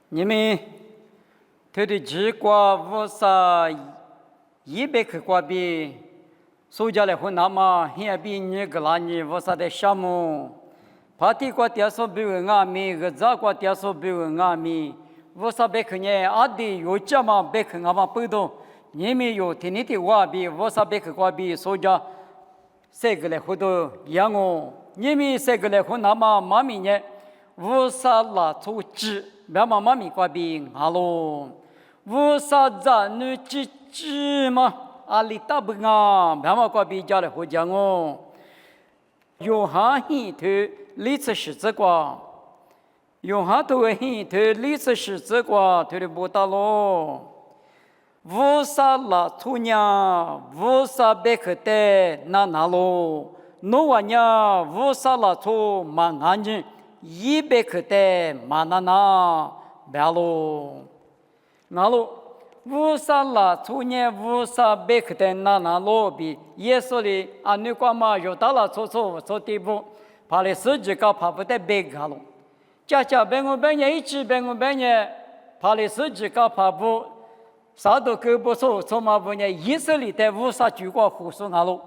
你们他的结果无啥100个比苏家来混那么现比你个那你无啥的项目，怕地瓜点数比我阿米个咋瓜点数比我阿米，无啥别个呢阿弟有这么别个阿妈不懂，你们有听你的话比无啥别个瓜比苏家这个来混都一样哦，你们这个来混那么妈咪呢无啥拉出纸。别妈妈咪瓜比阿罗，无啥子女支嘛，阿里大不啊，别妈瓜比家里好讲哦，有哈hin头历史十字瓜，有哈头hin头历史十字瓜，头的不大咯，无啥拉出呢，无啥别个的那咯，侬话呢，无啥拉出嘛安静。100个的马那那别喽，那喽，无啥啦，去年无啥100个的那罗比，耶稣哩啊，你干嘛有到了做地步，怕了十几个怕不得100个喽，家别我一起别我怕了十几个怕不，啥都搞不错嘛不呢，耶稣哩的无啥举过胡说那喽，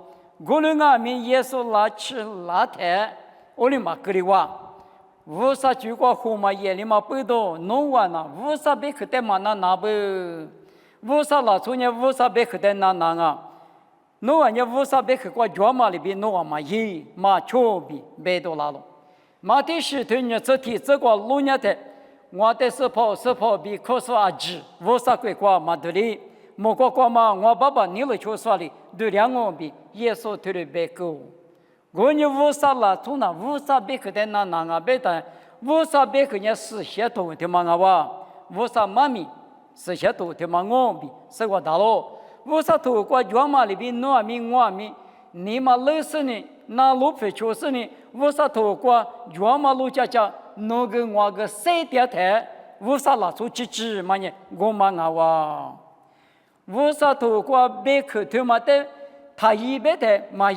无论俺们耶稣拉吃拉太，我哩嘛格里哇。无啥举过火嘛，夜里嘛不多，弄完了，无啥别个的嘛那不，无啥拉出呢，无啥别个的那啊，弄完呢无啥别个过脚嘛里边弄完嘛一嘛球比别多拉了，嘛的是对呢这题这个路呢的，我的是跑比可是阿吉，无啥鬼过嘛对哩，莫过嘛我爸爸你了就说哩，对两个比耶稣对的别个。我你无啥啦，从那无啥别个的那啊别的，无啥别个呢是些多的嘛哇，无啥妈咪是些多的嘛我比是我大咯，无啥多过脚嘛里边我咪，你嘛累死你，那路费就是你，无啥多过脚嘛路家，那个我个谁的台，无啥啦出支嘛呢，我嘛哇，无啥多过别个他妈的，他一边的嘛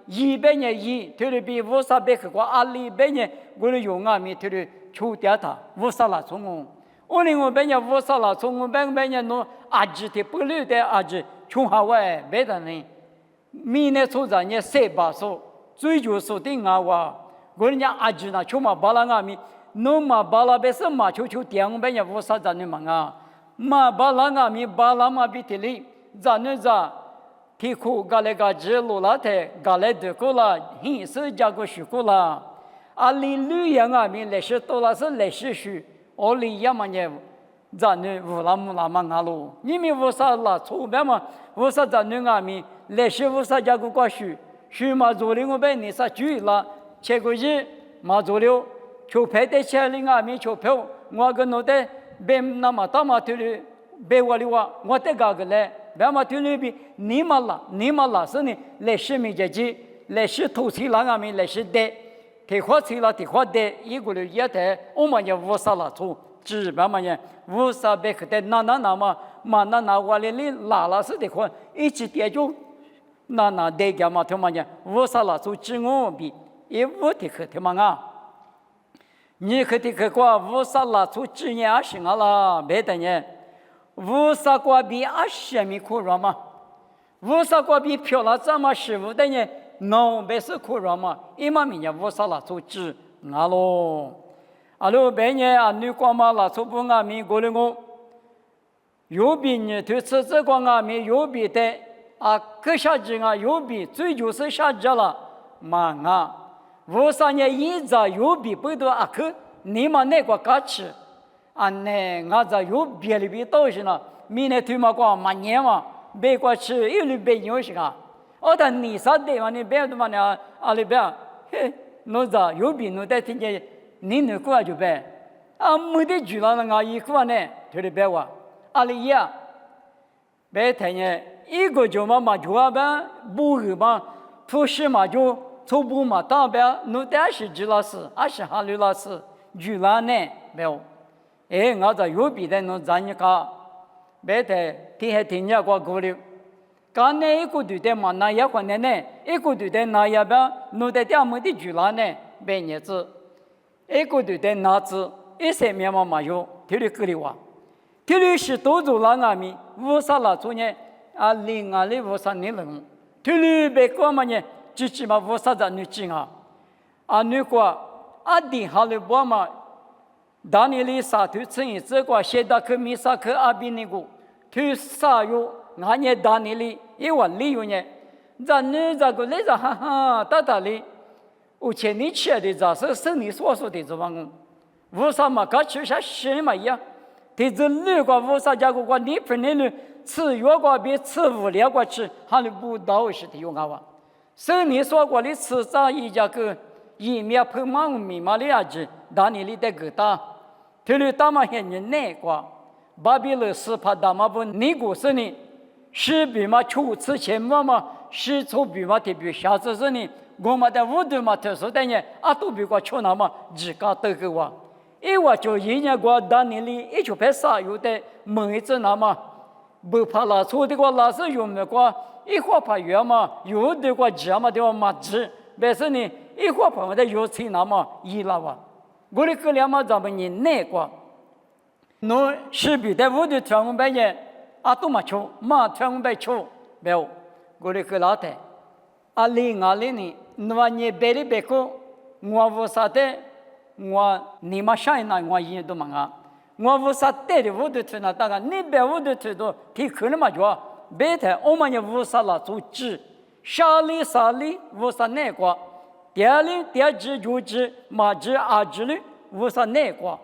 100年他的比无啥别个过阿里100年，我的用啊咪他的抽掉他无啥啦从我另外100年无啥啦从我100年弄阿吉的不溜的阿吉穷好外别的呢，明年出咱呢3把手追求手的啊哇，我人家阿吉那穷嘛巴拉啊咪，弄嘛巴拉别是嘛求点500年无啥咱的嘛啊，嘛巴拉啊咪巴拉嘛比的哩，咱呢咱。提库嘎来嘎直路拉特嘎来德古拉，hình是加个许古拉，阿里旅游啊咪历史多啦是历史书，我里呀嘛呢，咱呢乌拉木拉嘛阿路，你们乌啥啦错别嘛，乌啥咱呢啊咪历史乌啥加个过书嘛做了我被你啥注意啦，前个月嘛做了，就拍的车里啊咪就票，我跟侬的别那么大嘛对了，别我哩我得嘎个嘞。别嘛对里边你嘛啦是呢，历史没解决，历史土起啦俺们历史的，提花起啦提花的，一个人也得，我们也无啥啦错，只别嘛呢，无啥别个的那嘛，那我哩啦是的话，一起点就那的个嘛，他嘛呢，无啥啦错，只我比也无的可他嘛啊，你可的可过无啥啦错，只年20啊啦，别的呢。无啥瓜比20米苦热嘛，无啥瓜比漂亮这么15的呢？那别是苦热嘛，一嘛米呢无啥啦做纸阿罗，阿罗别呢啊女瓜嘛啦做不阿米过来我，有比呢对吃这个阿米有比的啊，可下子啊有比最就是下子了嘛啊，无啥呢一直有比不多啊可你嘛那个嘎吃。安呢，我在有别的比东西呢，明年推嘛过嘛年嘛，别过吃一律别牛是个，但你啥的嘛，你别的嘛呢，阿里边，嘿，侬在有比侬在听见，你能过就别，没得住了那一过呢，对的别话，阿里呀，别听见一个就嘛就啊边不会嘛，出事嘛就出不嘛当边，侬在是知道是，是哈里老师，住了呢，没有。我在有比的侬咱一个，别的听人过过了，刚呢一个对的嘛那也可能呢，一个对的那也边，侬在点没的住了呢，别日子，一个对的那子，一些面嘛没有，提里格里哇，提里是多做那阿米，乌萨拉做呢，阿里阿里乌萨尼冷，提里别个嘛呢，只起码乌萨在女经啊，阿女个阿弟哈里波嘛，达尼里萨图成一这个谢达克米萨克阿比尼古，图萨有俺也达尼里，一万里有呢，咱女这个来着哈哈，大大里。我前你吃的咋是生你所说的这帮人，为啥嘛？搞吃下什么呀？对这女个为啥家个你分的呢？吃药个比吃物料个吃，还是不到是的用啊哇？生你所过的吃啥一家个一面碰忙密码的样子，当你里的个大，他们大嘛很人难过，巴比伦是怕大嘛不你故事呢？是比嘛初次前嘛，是从比嘛特别下次是呢？我们在屋头嘛，特殊的呢，阿都比过去那么自家得个哇，因为就一年过当年里一就拍啥有的每一次那么不怕拉错的个拉是有没过一会怕远嘛，有的个家嘛的嘛子，但是呢一会怕我的有钱那么一拉哇，我的个两嘛咱们人难过，侬是比在屋头全部白人阿都嘛穷，嘛全部白穷，没有，我的个老太，阿里阿里呢。那你别的别个，我无啥的，我你妈上那我印都忙啊，我无啥的我都去那大个，你别我都去都提可能嘛就，别的我们也无啥了做纸，啥里无啥难过，第二支就支，马支阿支哩无啥难过，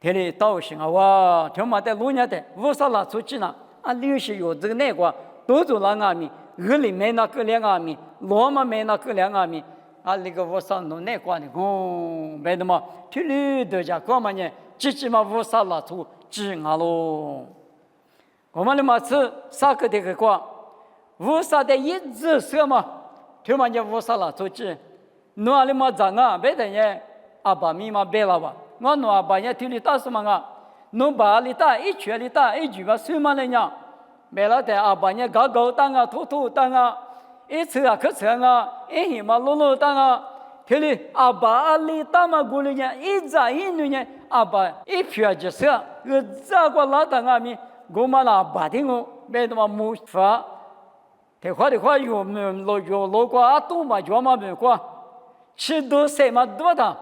这里倒行啊哇，他妈的路年的无啥了做纸呢，啊历史有这个难过，都做那阿米。俄里没那个两阿米，罗马没那个两阿米，啊，那个我上弄那关的，没得嘛，体育大家干嘛呢？起码我上了出治啊喽。我们的嘛是啥个这个关？我上的一直说嘛，他们就我上了出治，那里嘛长啊，别的呢，阿爸咪嘛别了吧，我那阿爸呢体育打什么啊？侬把里打一圈里打一局吧，什么来样？没了的阿爸呢，高当啊，土当啊，一车啊，客车啊，一嘛路当啊，这里阿爸阿里大嘛过来呢，一扎一女呢，阿爸一票就是，我这个老当阿咪，我们阿爸的我，没得嘛没法，的话有没有路过阿多嘛就嘛没过，吃多些嘛多的，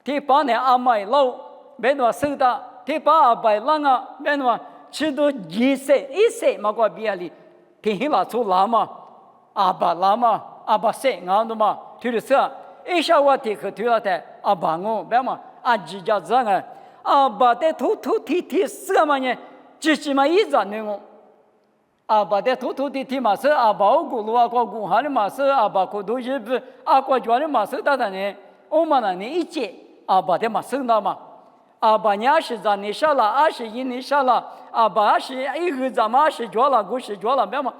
提把呢阿妈老，没得嘛收的，提把阿爸啷啊，没得嘛。吃到一岁嘛个别里，天黑了出来嘛，阿爸来嘛，阿爸说俺的嘛，推的车，一下我提去推了的，阿爸我别嘛，阿姐家这样，阿爸的头提什么呢？只嘛一张呢我，阿爸的头提嘛是阿爸我路阿个古哈的嘛是阿爸个都是不阿个家的嘛是大的呢，我们那呢一接阿爸的嘛是那嘛。阿爸娘是咱你下了21年下了，阿爸是一个咱们是脚了，我是脚了，别嘛。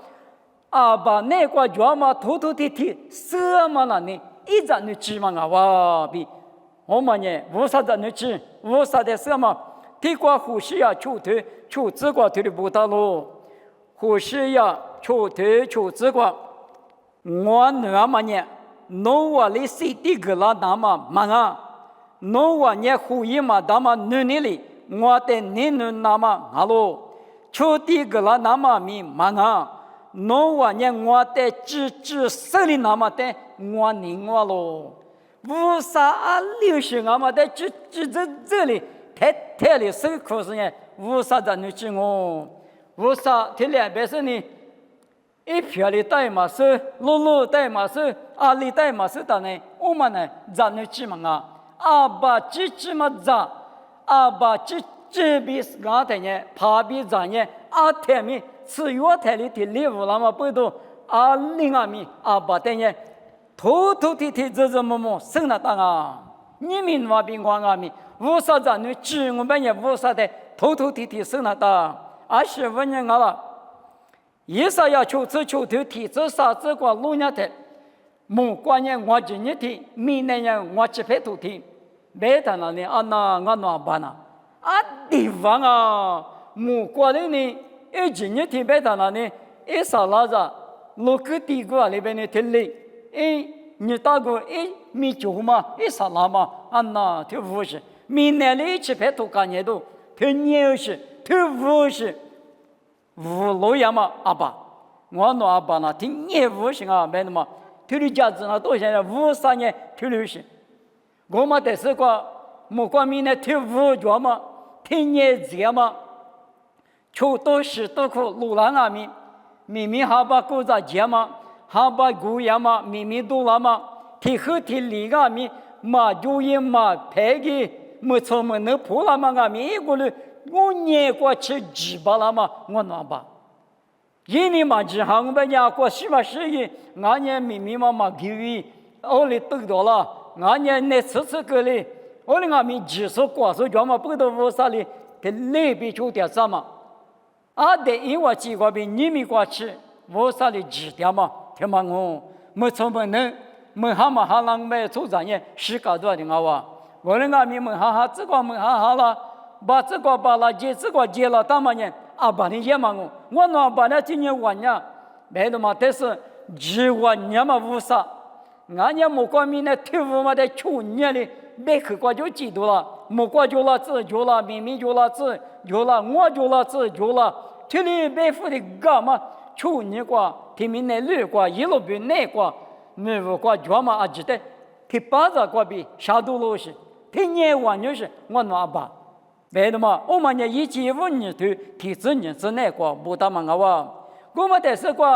阿爸那个脚嘛，头提，什么了呢？一张你吃嘛啊哇比，我们呢无啥子你吃，无啥的什么，提过护士呀，出这个推的不到路，护士呀，出这个，我那么呢，弄我的是第个了那么忙啊。侬我呢呼应嘛，那么努力里，我的你那么好咯，出第个了那么咪忙啊，侬我呢我的只手里那么的我宁我咯，无啥流行啊嘛的这里太里手可是呢，无啥子你去我，无啥这两边是呢，一票里带嘛是，路带嘛是，阿里带嘛是的呢，我们呢咱你去嘛啊。阿爸只么咋？阿爸只比俺的呢，怕比咱呢，阿天米吃药台里的礼物那么不多，阿另阿米阿爸的呢，头提这么生了当啊！你们话比我阿米，无啥子你只我们也无啥的，头提生了当，而是问人俺了，一啥要求头提这啥子个路伢的。莫关键我今日提，明年我只配头提，别谈了呢，俺那办呐，啊地方啊，莫关键呢，一今日提别谈了呢，一啥老子，六个地个里边的提里，你大个米酒嘛，一啥啦嘛，俺那就不是，明年里去拍图干年度，特牛是特无是，无路呀嘛阿爸，我那阿爸那听也无是啊，没那么，特里家子那多现在53年特流是，我们但是个莫光明年特无着嘛，听也这嘛，求多是多苦路兰阿米，明明哈巴古扎节嘛，哈巴古呀嘛，明明多啦嘛，提和提里阿米。嘛就因嘛拍个没错么能破了嘛啊米过来我年过去几把了嘛我哪把因你嘛只行吧呀过西嘛是的俺年明明嘛给予我哩得到了俺年那次个哩我哩俺们几手挂手脚嘛不到我啥哩给那边就点啥嘛啊得因为几个边你们过去我啥哩几点嘛听嘛我没错么能门哈嘛哈啷买出产业是搞多少的啊？我那个门哈这个门哈了，把这个把了接这个接了，当嘛呢？啊，把你也嘛我那把那今年晚年买的嘛，但是几万年嘛无啥，俺家莫光明那退伍嘛的去年的没去过就记住了，莫过就了字就了，明明就了字就了，我就了字就了，这里没付的干嘛？去年过，天明那绿过，一路比那过。没有过脚嘛啊，记得，他巴扎过比啥都老实，他年完就是我那爸，为的嘛，我们呢一起5年头，提子年之内过不打嘛哇，我们但是过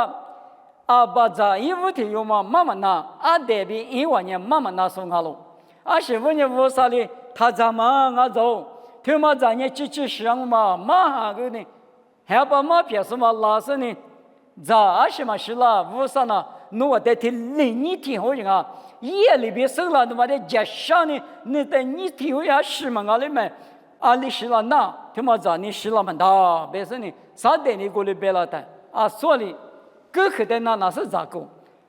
阿爸在15天有嘛妈妈那，阿代比1万年妈妈那送下喽，25年5啥哩，他怎么啊走，他妈在呢支上嘛，马哈个呢，还把马撇什么拉什呢，在20嘛是啦，5啥呢？我在听你听好人啊，夜里边收了他妈的加上呢，你在你听好呀是嘛？阿里面，阿里是了那，他妈在你是了嘛大，别说你啥的你过来别了的，啊所以，各个的那是咋个？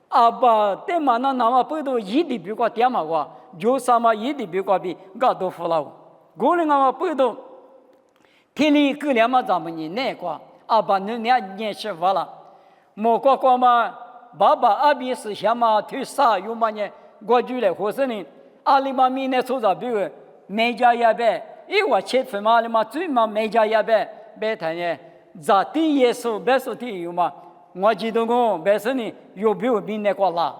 啊把的嘛那嘛不都一地比过点嘛哇，就啥嘛一地比过比，搞都服了，过来嘛不都，天里过来嘛咱们你那个，啊把你年吃完了，莫过嘛。爸爸阿比是想嘛推啥有嘛呢？我就来或是呢，阿里嘛明年出着比如每家也别，因为7分嘛阿里嘛最嘛每家也别谈呢，咋地也是别说的有嘛，我记得我别是呢有比如明年过啦，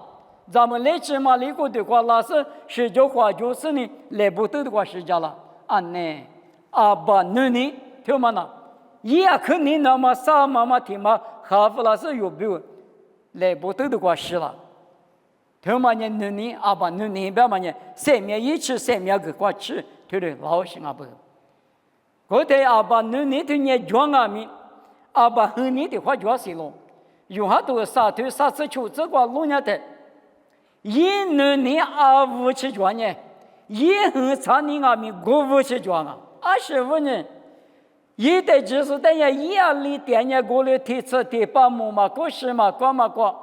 咱们来起码离过的过啦是就话就是呢来不得的过时间了，安呢阿爸女呢听嘛呢，也肯定那么啥妈妈听嘛，哈弗拉是有比如。来不得的过事了，他们呢女人阿爸女人别嘛呢，3面一起3面个过去，对对老行阿不，我对阿爸女人对你讲阿米，阿爸和你的话讲谁咯？有好多啥对啥子求这个路伢的，一女人阿无去讲呢，一很长的阿米我无去讲啊，25年。一代就是等下1里点年过来提出第8幕嘛，过时嘛，过嘛过，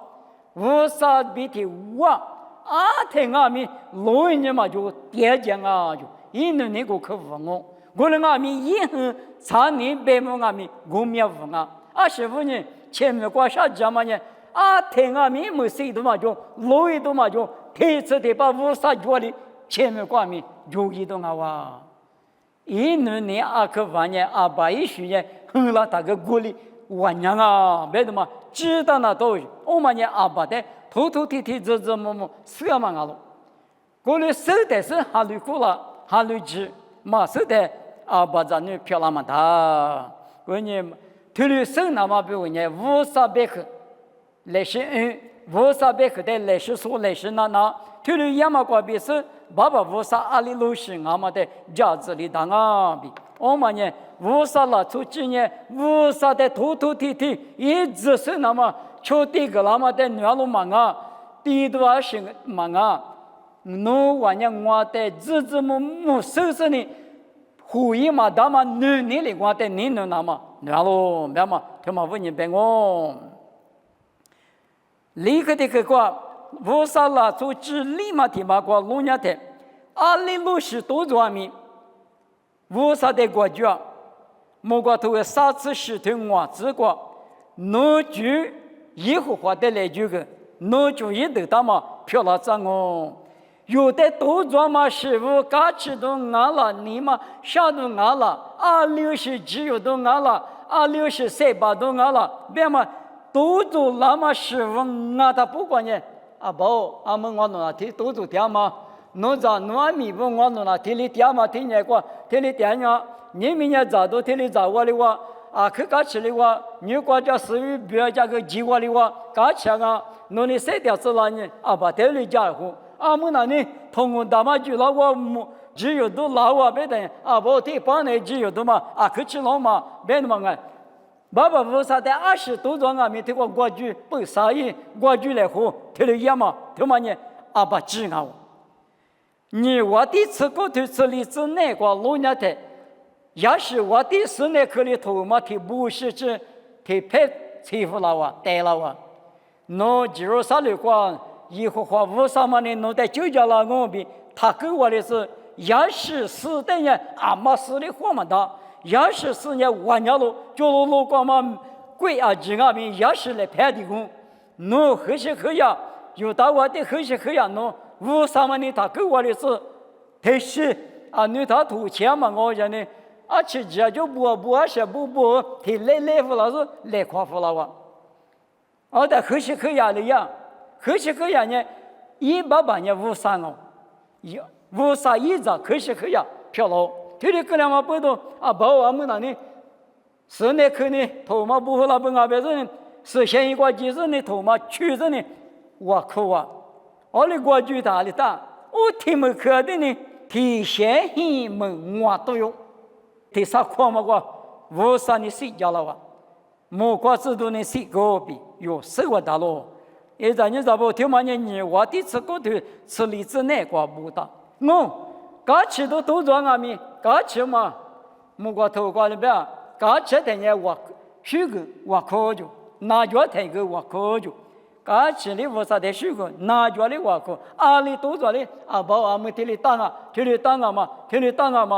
无啥比提我啊，听阿米老人嘛就点讲啊，就一年那个可问我的阿米一很长年白目阿米我没问啊，25年前面过啥讲嘛呢？啊，听阿米没谁都嘛就老人都嘛就提出第8无啥讲的前面过阿米就一动啊哇。一年阿克晚年阿爸一学年，后来大个过里晚年啊，别的嘛，知道那都，我们呢阿爸的头提这么4个嘛了，过来手的是哈律过了，哈律支，嘛手的阿爸咱女漂亮嘛大，过年头里手那么比过年5300克，来是5300克的来是说来是那，头里也嘛过比是。爸爸无啥阿里路是俺们的家子里当啊比，我们呢无啥了出去呢无啥的头提，一直是那么秋地个那么的女路忙啊，地多是忙啊，侬晚年我的子木收拾呢，胡一嘛大嘛女里我的你那么女路别嘛，他嘛问你别我，立刻的个话。无啥啦，就只立马提马过路伢的，阿里路是多专门，无啥的国家，莫过头个啥子事情我知过，侬就以后话的来就个，侬就一头大嘛漂亮脏哦，有的都做嘛师傅嘎吃都俺了，你嘛下都俺了，60只有都俺了，63把都俺了，别嘛都做那么师傅俺他不管呢，不，俺们我那提都做点嘛，侬咋侬米不我那提里点嘛提呢个，提里点呀，你明年咋都提里咋我的话。去嘎吃的话，你国家私域不要加个计划的话，嘎吃啊，侬的3条子了呢，把这里家伙，们那呢，通过大马就老我只有都老我别等，不地方呢只有都嘛，去吃老嘛，别那么爱，爸爸为啥在20多庄啊？没听过国剧不啥意，国剧来喝，听了也嘛，听嘛呢，把治啊，你我的吃过头吃里吃那个老年的。也是我的室内课里头嘛，提不是指提拍欺负了我，带了我。侬只有啥的话，以后话为啥么呢？侬在酒家了我比他给我的是也是4代人没死的话嘛的，也是4年5年了，就路过嘛贵几个名也是来拍的工。侬何时何样有到我的何时何样侬为啥么呢？他给我的是太是你他图钱嘛，我讲呢。吃家就不是不提来福老师来夸福了哇，在何时何样的呀？何时何样呢？188年53哦，531何时何样漂了？这里个两嘛不多把我们那里室内课呢头嘛不好了不别人实现一个技术呢头嘛去着呢我靠我的国剧大的大，我听没课的呢提前一门我都有。第三课嘛个，我上你睡觉了哇，莫过制度呢睡个比有生活大咯，现在你咋不听嘛你我的吃过头吃里子那个不大，刚吃都做阿米，刚吃嘛，莫过头过里边，刚吃的呢我虚个我可就，拿脚抬个我可就。刚吃的我啥的水果，拿脚的我可，里都做的把们提里当嘛，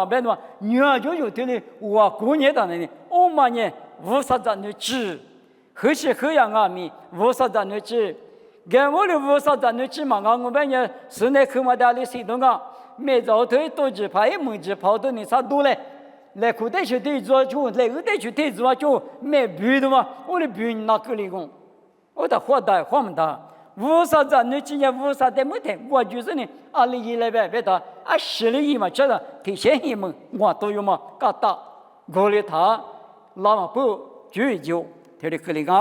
别的嘛，女儿就有提里我过年当的呢，嘛呢，无啥子的吃，何时何样米，无啥子的吃，给我的无啥子的吃嘛，我们呢室内课嘛的里谁懂每早头都只跑一门只跑到你啥多嘞，来口袋去对做就，来口袋去对做就没bü的嘛，我的bü拿个里工。我的活大活不大，无啥子你今年无啥的没听，我就是呢，2011来别的10里嘛，这个提前一门我都有嘛，搞大，我的他那么不就，他的可里讲，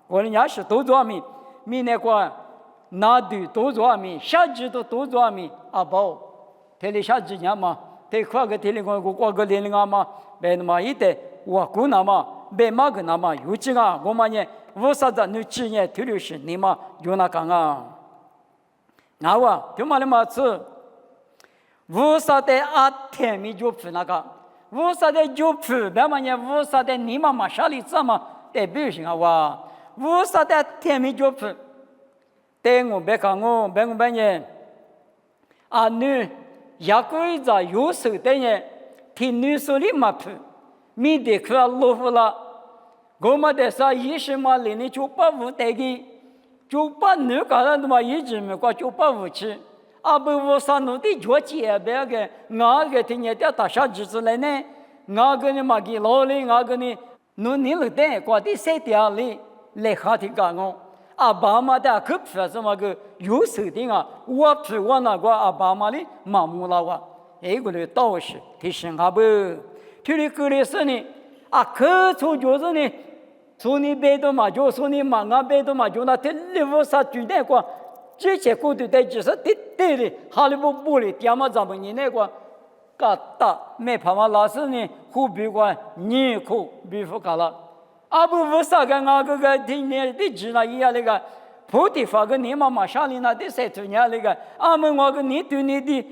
我的伢是都做米那个拿对都做米，下季都做米不，他的下季年嘛，他跨个他的我跨个年龄嘛，别的嘛一代我姑那嘛，别嘛个那嘛有几个我嘛呢。无啥子你今年退流是你嘛有那讲就嘛的嘛是无啥的天米就풀那个无啥的就풀别嘛呢无啥的你嘛啥里子嘛代表性无啥的天米就풀对我别讲我别呢你也可以在有时的呢听你说的嘛풀米的可落后了。我们的啥20嘛里呢985代给985搞的嘛一直没过985去，不我上弄的脚接别个，我个听人家大小日子来呢，我个呢嘛给老哩，我个呢弄你了的过的3条里来好的讲爸妈的可不什么个有手的我不我那个爸妈哩麻木了个的倒是提醒不，这里个的是呢可出就是呢。从你背的嘛，就从你忙背的嘛，就那天你无啥举那个，这些过头的就是对的，哈利不哩，爹妈咱们你那个，搞大没办法，老师呢，虎皮关你可皮肤搞了，不无啥个个听你的指那一样那个，菩提发个你妈妈上里那的晒出年那个，们我个你对你的。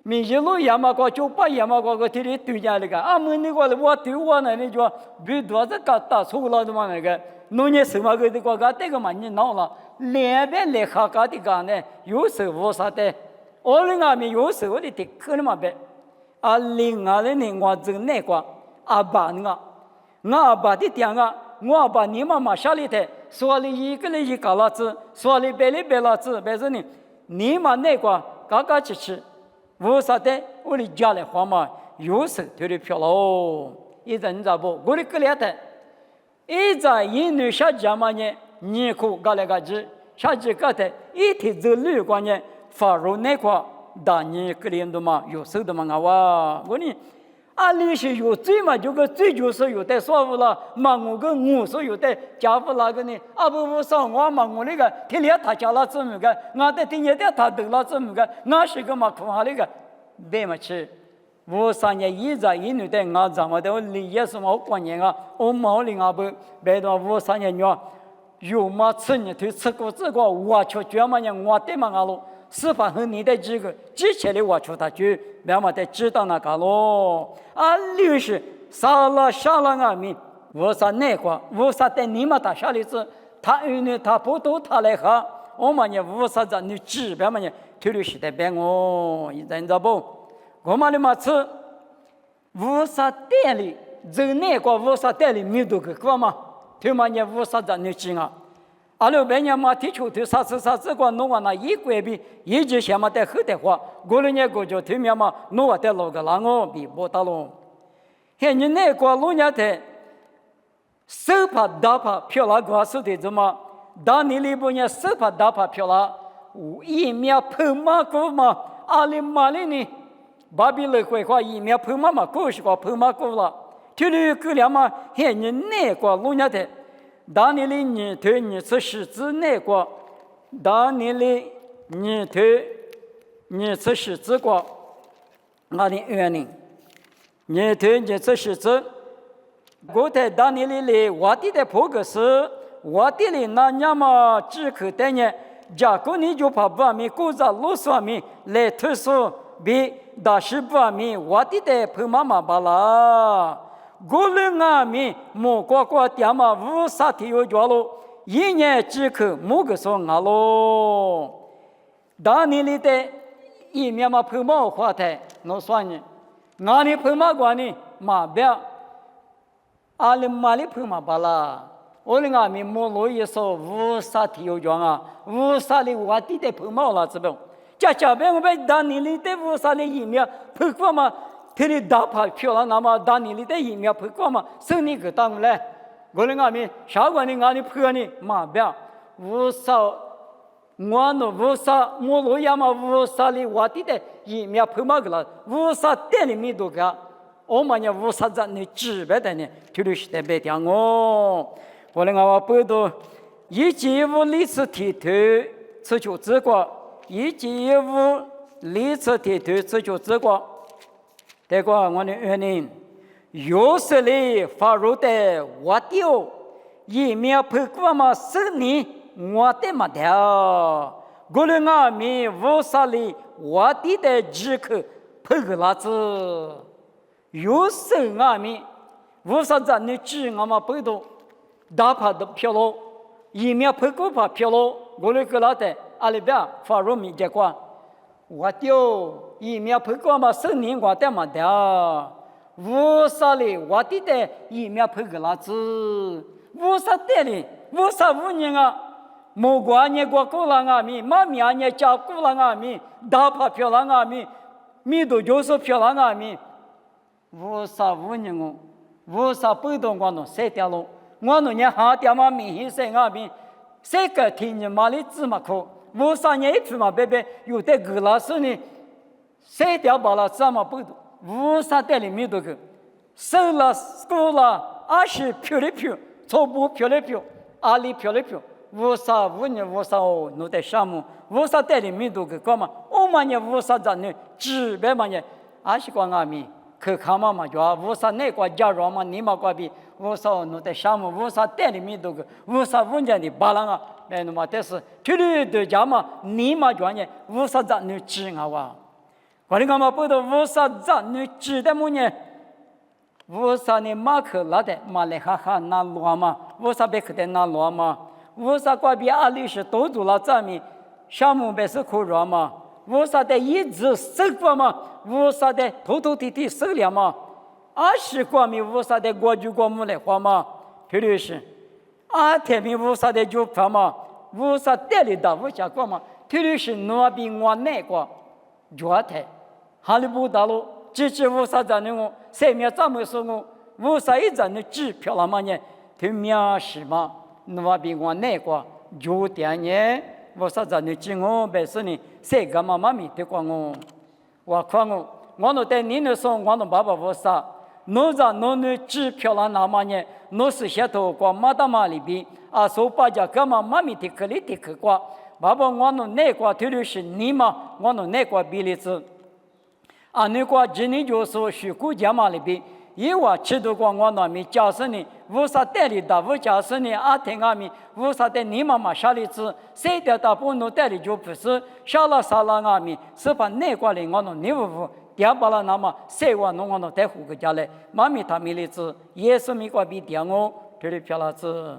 米一路也嘛个988也嘛个提里对家那个，们那个我对我那你就比多少个大错了的嘛那个，农业什么个的个这个嘛你闹了，两边来哈个的个呢，有时候啥的，另外面有时候的可能嘛别，另外的呢我真那个爸那我爸的爹我爸你妈妈下里头，说了一个人一个老子，说了别了子，别是呢，你妈那个。嘎嘎吱吱，无啥的，我的家里话嘛，有时对的漂喽，一阵子不，我的个来的，一在一女下家嘛呢，你可嘎来嘎吱，下几个的，一天走路关呢，发入那块，但你个人的嘛，有时的嘛啊我呢。阿里是有罪嘛，就个罪就是有的说服了，嘛我个我是有的家父那个呢，啊不说我嘛我那个天天他家了怎么个，我的天天的他得了怎么个，我是个嘛苦哈那个，别么去，我3年一在一女的我怎么的我理解什么观念啊，我毛领啊不，别的我3年女，有嘛吃呢就吃过这个，我就觉嘛呢我的嘛阿喽。司法和你的这个之前的我出他就慢慢的知道那个咯啊律师杀了啊米我说那个我说的你们打下来子他因为他不都他来哈我们也我说在你知别么呢推律师的别我你知道不我们的嘛吃我说店里这那个我说店里没多个嘛他们也我说在你知啊阿拉别人嘛提出的啥子个弄完了一个比一直想嘛在后的话，过了年过就对面嘛弄完的老个啷个比不到喽。现在那个老年的手帕大帕漂亮个手的怎么？当你里边呢手帕大帕漂亮，一面碰马股嘛，阿里马里呢，巴比勒会话一面碰马嘛，过是个碰马股了。这里个了嘛，现在那个老年的。当你的你对你是狮子那个，当你的你对你是狮子个，那的原因，你对你是狮子，我在当你的我的破个是，我的那娘嘛只可带呢，假如你就怕不米，故在路上米来特殊比大师不米，我的破妈妈巴拉。过了俺们莫瓜瓜爹妈无啥体有着喽，一年只口莫个说俺喽。当年里的一面嘛碰毛花台，我算呢，俺的碰毛关呢马表，阿里马里碰毛巴拉，我的俺们莫罗一说无啥体有着啊，无啥的我地的碰毛了这边，这边我们当年里的无啥的一面碰过嘛。他的大牌漂亮，那么当年里的疫苗不过嘛，生你个当来，我的俺们下关的俺的朋友呢，马表无少，我那无少，我罗亚嘛无少的我的疫苗不嘛个了，无少店里面都个，我们也无少在你指白的呢，就是在白讲我的俺们不都一季无历次提头，这就这个，一季无历次提头，这就这个。这个我的原因，有时里发入的我丢，一面不过嘛是你我的嘛掉，过了俺们无啥里我的只可不个拉子，有时俺们无啥子你只俺们不多，大怕的漂亮，一面不过怕漂亮，过了个拉的阿里边发入米这块。我丢一面不过嘛，生年我的嘛的，无啥哩，我的一面不个拉子，无啥的哩，无啥无人啊，莫过年过过了啊米，妈咪啊年家过了啊米，大怕漂亮啊米，米都就是漂亮啊米，无啥无人哦，无啥不懂我弄谁掉了，我弄年下掉嘛米谁啊米，谁个听见嘛哩芝麻苦。无啥年一批嘛，别有的个老师呢，谁掉把了这么不多，无啥在里面都个，收了过了，20漂了漂，错不漂了漂，20漂了漂，无啥无人无啥哦，弄的项目，无啥在里面都个干嘛？我们也无啥在呢，只别嘛呢，20个阿米。可看嘛就无啥那个家人嘛，你嘛个比无啥弄的项目，无啥店里面都个，无啥文件的巴郎啊，那嘛但是这里的家嘛，你嘛就呢，无啥子你知啊哇，我的干嘛不都无啥子你知的么呢？无啥你马克拉的马来哈哈那罗嘛，无啥别克的那罗嘛，无啥个比阿里是都做了咱们项目别是可热嘛。无啥的一直生活嘛，无啥的头头地地生了嘛，20个米无啥的国际国母来花嘛，特别是天米无啥的就发嘛，无啥代理的无下过嘛，特别是那比我那个，主台，哈利波大陆支持无啥子呢？生命怎么说我？无啥一阵的支票了嘛呢？他面试嘛，那比我那个就点呢，无啥子呢？只我本身呢，谁干嘛妈咪的过我看我那在你那说，我那爸爸无啥。侬在侬那支票了那么呢？侬是些头过马达马里边啊，说把家干嘛妈咪的克里的克过，爸爸我那个退的是你嘛，我那个比例子啊，那个今年就说是国家嘛里边，因为吃的过我那边假设呢，无啥代理的，无假设呢啊听阿咪，无啥的你妈妈下里子，谁的大不侬代理就不是下了啥了阿咪，是把那个里我你不。第把了那么谁话弄我那带户个家来，妈咪他咪的子，也是美国比点我，这里漂亮子。